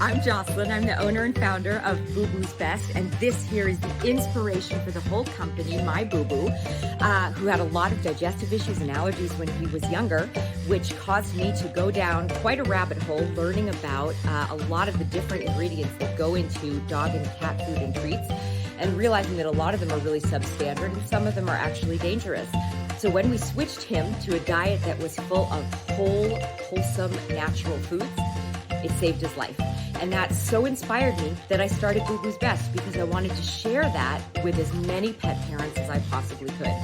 I'm Jocelyn. I'm the owner and founder of Boo Boo's Best, and this here is the inspiration for the whole company, my Boo Boo, who had a lot of digestive issues and allergies when he was younger, which caused me to go down quite a rabbit hole learning about a lot of the different ingredients that go into dog and cat food and treats, and realizing that a lot of them are really substandard and some of them are actually dangerous. So when we switched him to a diet that was full of whole, wholesome, natural foods, it saved his life. And that so inspired me that I started Boo Boo's Best because I wanted to share that with as many pet parents as I possibly could.